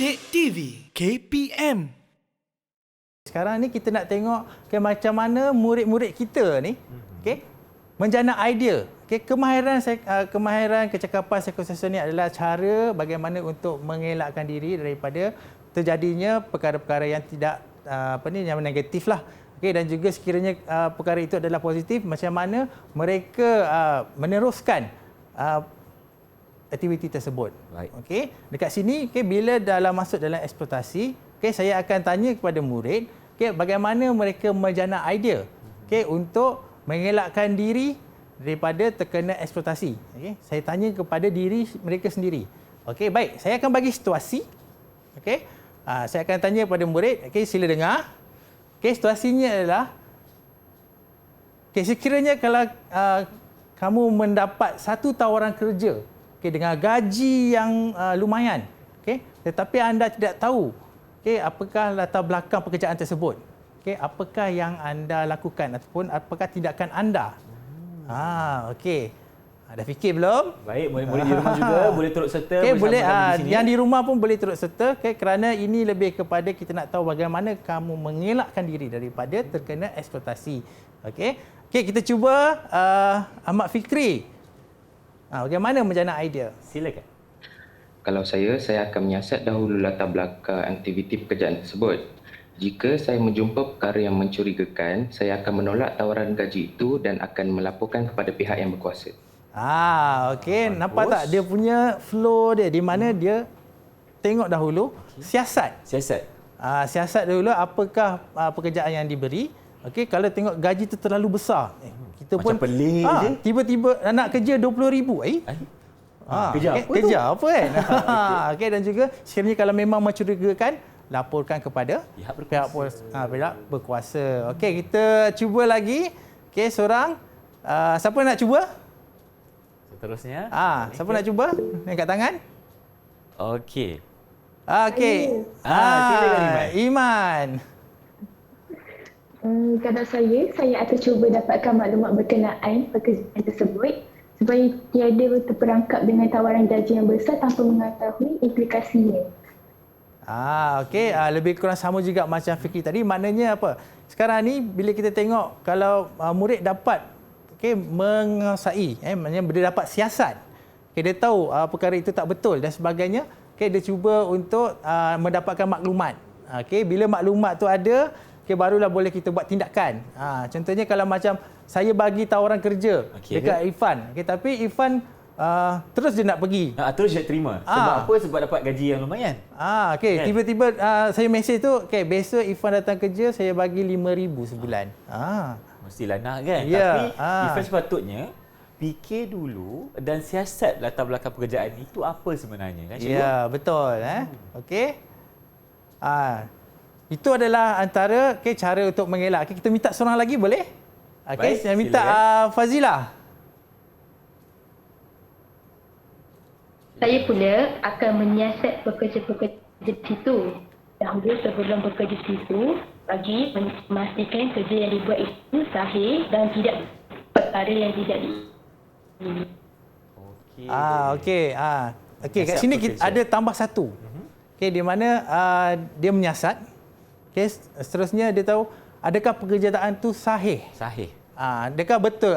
Didik TV KPM. Sekarang ni kita nak tengok macam mana murid-murid kita ni menjana idea. Kemahiran kecakapan psikososial ni adalah cara bagaimana untuk mengelakkan diri daripada terjadinya perkara-perkara yang tidak yang negatif lah. Dan juga sekiranya perkara itu adalah positif, macam mana mereka meneruskan aktiviti tersebut. Baik. Dekat sini bila masuk dalam eksploitasi, saya akan tanya kepada murid bagaimana mereka menjana idea untuk mengelakkan diri daripada terkena eksploitasi. Saya tanya kepada diri mereka sendiri. Baik, saya akan bagi situasi. Saya akan tanya kepada murid, sila dengar. Situasinya adalah sekiranya kalau kamu mendapat satu tawaran kerja dengan gaji yang lumayan, tetapi anda tidak tahu apakah latar belakang pekerjaan tersebut, apakah yang anda lakukan ataupun apakah tindakan anda. Dah fikir belum? Baik, murid-murid di rumah juga boleh turut serta boleh, di sini. yang di rumah pun boleh turut serta kerana ini lebih kepada kita nak tahu bagaimana kamu mengelakkan diri daripada terkena eksploitasi. Kita cuba Ahmad Fikri. Bagaimana menjana idea? Silakan. Kalau saya akan menyiasat dahulu latar belakang aktiviti pekerjaan tersebut. Jika saya menjumpa perkara yang mencurigakan, saya akan menolak tawaran gaji itu dan akan melaporkan kepada pihak yang berkuasa. Nampak tak dia punya flow dia, di mana dia tengok dahulu siasat. Siasat dahulu apakah pekerjaan yang diberi. Kalau tengok gaji tu terlalu besar, kita macam pun pelik je. Tiba-tiba nak kerja 20,000. Kerja apa kan? Dan juga sekiranya kalau memang mencurigakan, laporkan kepada pihak berkuasa. Kita cuba lagi. Seorang siapa nak cuba? Seterusnya. Siapa nak cuba? Angkat tangan. Silakan Iman. Kalau saya akan cuba dapatkan maklumat berkenaan pekerjaan tersebut supaya tiada terperangkap dengan tawaran gaji yang besar tanpa mengetahui implikasinya. Lebih kurang sama juga macam Fikri tadi. Maknanya apa? Sekarang ni bila kita tengok kalau murid dapat menguasai, maknanya dia dapat siasat. Dia tahu perkara itu tak betul dan sebagainya. Dia cuba untuk mendapatkan maklumat. Bila maklumat tu ada, barulah boleh kita buat tindakan. Contohnya kalau macam saya bagi tawaran kerja dekat Irfan, tapi Irfan terus dia nak pergi. Terus dia terima. Sebab apa? Sebab dapat gaji yang lumayan. Tiba-tiba saya mesej tu, besok Irfan datang kerja, saya bagi 5,000 sebulan. Mestilah nak kan? Ya. Tapi Irfan sepatutnya fikir dulu dan siasat latar belakang pekerjaan itu apa sebenarnya kan? Ya, betul. Itu adalah antara cara untuk mengelak. Kita minta seorang lagi boleh? Baik, saya minta Fazilah. Saya pula akan menyiasat pekerja-pekerja di situ. Dahulu sebelum bekerja di situ, bagi memastikan kerja yang dibuat itu sahih dan tidak perkara yang tidak kat sini kita ada tambah satu. Di mana dia menyiasat. Seterusnya dia tahu adakah pekerjaan tu sahih. Adakah betul?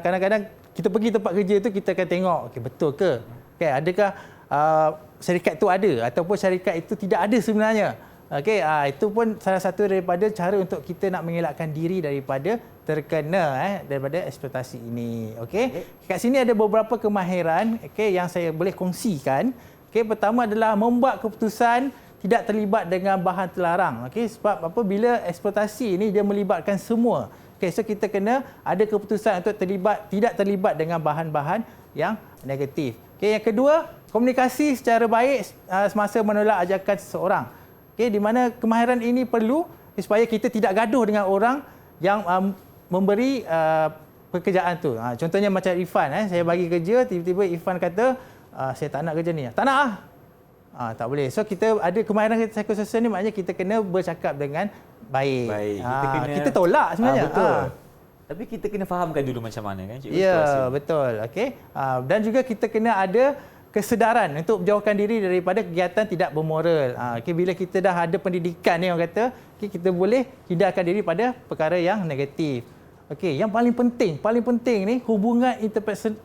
Kadang-kadang kita pergi tempat kerja tu kita akan tengok betul ke? Adakah syarikat tu ada ataupun syarikat itu tidak ada sebenarnya. Itu pun salah satu daripada cara untuk kita nak mengelakkan diri daripada terkena daripada eksploitasi ini. Kat sini ada beberapa kemahiran yang saya boleh kongsikan. Pertama adalah membuat keputusan tidak terlibat dengan bahan terlarang. Sebab bila eksploitasi ini dia melibatkan semua. So kita kena ada keputusan untuk tidak terlibat dengan bahan-bahan yang negatif. Yang kedua, komunikasi secara baik semasa menolak ajakan seseorang. Di mana kemahiran ini perlu supaya kita tidak gaduh dengan orang yang memberi pekerjaan tu. Contohnya macam Irfan, saya bagi kerja, tiba-tiba Irfan kata, saya tak nak kerja ni. Tak nak tak boleh. So kita ada kemahiran psikososial ni, maknanya kita kena bercakap dengan baik. Kita tolak sebenarnya. Betul. Tapi kita kena fahamkan dulu macam mana kan cikgu? Ya, betul. Dan juga kita kena ada kesedaran untuk menjauhkan diri daripada kegiatan tidak bermoral. Okey, bila kita dah ada pendidikan ni orang kata, kita boleh hindarkan diri pada perkara yang negatif. Okey, yang paling penting ni hubungan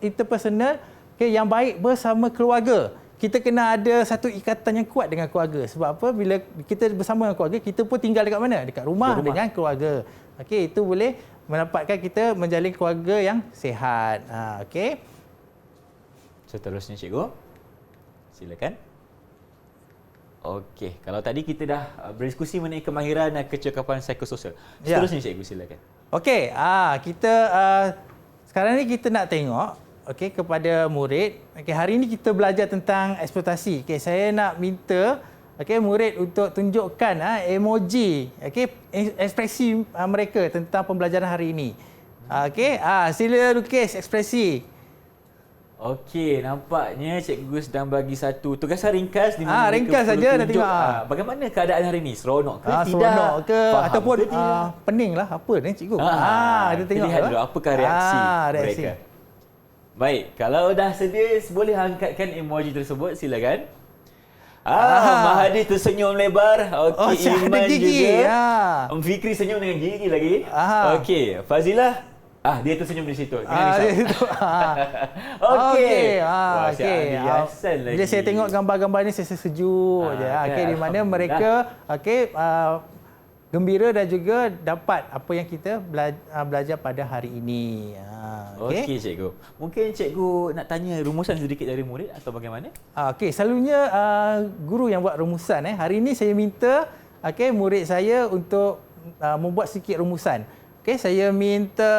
interpersonal yang baik bersama keluarga. Kita kena ada satu ikatan yang kuat dengan keluarga. Sebab apa? Bila kita bersama dengan keluarga, kita pun tinggal dekat mana? Dekat rumah dengan keluarga. Okey, itu boleh mendapatkan kita menjalin keluarga yang sihat. Okey. Seterusnya cikgu. Silakan. Okey, kalau tadi kita dah berdiskusi mengenai kemahiran dan kecekapan psikososial. Seterusnya cikgu, silakan. Okey, kita sekarang ni kita nak tengok kepada murid. Okey, hari ini kita belajar tentang eksploitasi. Okey, saya nak minta murid untuk tunjukkan emoji, ekspresi mereka tentang pembelajaran hari ini. Okey, sila lukis ekspresi. Okey, nampaknya cikgu sedang bagi satu tugasan ringkas di mana ringkas saja nak tengok. Bagaimana keadaan hari ini? Seronok ke tidak? Seronok ke ataupun ke pening lah apa ni cikgu? Kita tengok dulu apakah reaksi mereka. Baik, kalau dah sedia boleh angkatkan emoji tersebut, silakan. Mahadi tersenyum lebar. Okey, Iman juga. Fikri senyum dengan gigi lagi. Okey, Fazilah dia tersenyum di situ. Okey. Bila saya tengok gambar-gambar ni saya sejuk je. Di mana mereka gembira dan juga dapat apa yang kita belajar pada hari ini. Okey cikgu. Mungkin cikgu nak tanya rumusan sedikit dari murid atau bagaimana? Selalunya guru yang buat rumusan. Hari ini saya minta murid saya untuk membuat sikit rumusan. Saya minta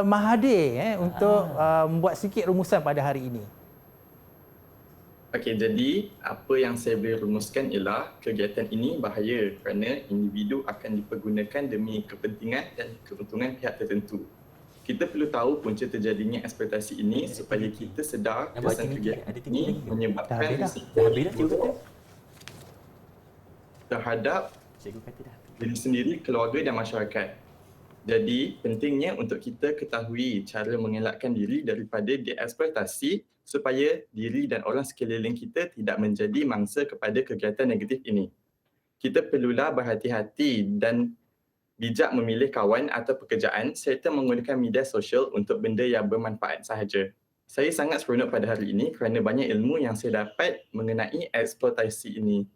Mahathir untuk membuat sikit rumusan pada hari ini. Jadi apa yang saya boleh rumuskan ialah kegiatan ini bahaya kerana individu akan dipergunakan demi kepentingan dan keuntungan pihak tertentu. Kita perlu tahu punca terjadinya eksploitasi ini supaya kita sedar kesan kegiatan ini menyebabkan risiko terhadap diri sendiri, keluarga dan masyarakat. Jadi, pentingnya untuk kita ketahui cara mengelakkan diri daripada dieksploitasi supaya diri dan orang sekeliling kita tidak menjadi mangsa kepada kegiatan negatif ini. Kita perlulah berhati-hati dan bijak memilih kawan atau pekerjaan serta menggunakan media sosial untuk benda yang bermanfaat sahaja. Saya sangat seronok pada hari ini kerana banyak ilmu yang saya dapat mengenai eksploitasi ini.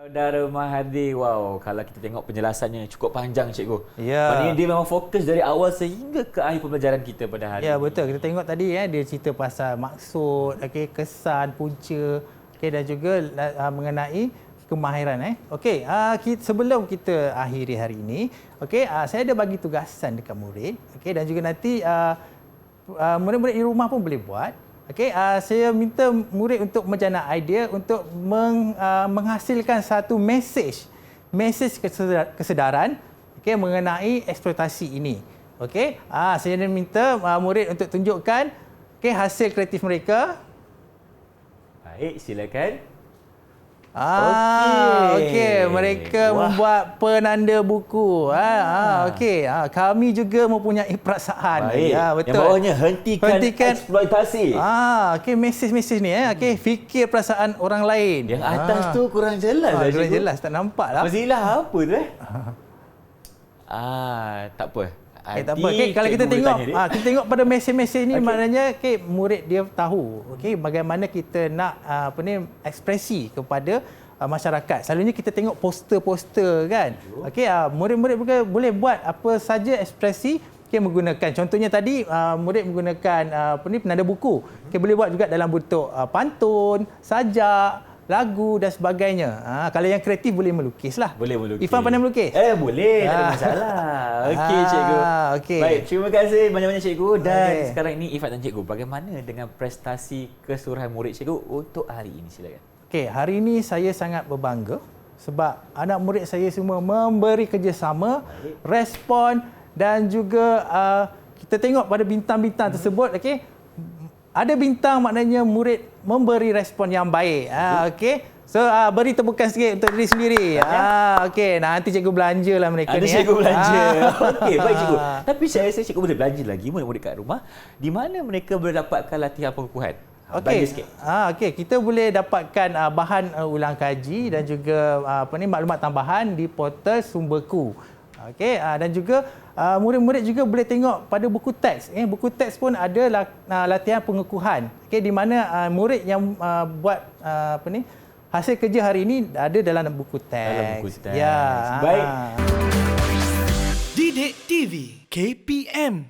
Saudara Mahathir, wow, kalau kita tengok penjelasannya cukup panjang cikgu. Ya. Maknanya dia memang fokus dari awal sehingga ke akhir pembelajaran kita pada hari ini. Ya, betul. Kita tengok tadi dia cerita pasal maksud, kesan, punca, dan juga mengenai kemahiran. Sebelum kita akhiri hari ini, saya ada bagi tugasan dekat murid, dan juga nanti murid-murid di rumah pun boleh buat. Saya minta murid untuk menjana idea untuk menghasilkan satu mesej kesedaran mengenai eksploitasi ini. Saya minta murid untuk tunjukkan hasil kreatif mereka. Baik, silakan. Mereka membuat penanda buku. Kami juga mempunyai perasaan. Baik. Betul. Yang bawahnya hentikan eksploitasi. Mesej ni fikir perasaan orang lain. Yang atas tu kurang jelas lah. Kurang jelas, tak nampak lah. Fazilah apa tu tak apa. Tak apa. Kalau kita tengok pada mesej-mesej ni, maknanya murid dia tahu bagaimana kita nak ekspresi kepada masyarakat. Selalunya kita tengok poster-poster kan. Murid-murid boleh buat apa saja ekspresi menggunakan. Contohnya tadi murid menggunakan penanda buku. Boleh buat juga dalam bentuk pantun, sajak, lagu dan sebagainya. Kalau yang kreatif boleh melukis lah. Boleh melukis. Ifan pandai melukis? Boleh, tak ada masalah. Okey cikgu. Baik, terima kasih banyak-banyak cikgu. Dan sekarang ini Ifan dan cikgu, bagaimana dengan prestasi keseluruhan murid cikgu untuk hari ini? Silakan. Hari ini saya sangat berbangga sebab anak murid saya semua memberi kerjasama, respon dan juga kita tengok pada bintang-bintang tersebut. Ada bintang maknanya murid memberi respon yang baik. So beri tepukan sikit untuk diri sendiri. Okey, nanti cikgu belanjalah mereka Ada ni. cikgu belanja. Okey, baik cikgu. Tapi saya rasa cikgu boleh belanja lagi murid-murid kat rumah. Di mana mereka boleh dapatkan latihan pengukuhan? Belanja sikit. Okey, kita boleh dapatkan bahan ulang kaji dan juga maklumat tambahan di portal Sumberku. Okey, dan juga murid-murid juga boleh tengok pada buku teks. Buku teks pun ada latihan pengukuhan. Okey, di mana murid yang buat hasil kerja hari ini ada dalam buku teks. Dalam buku teks. Ya. Baik. Didik TV KPM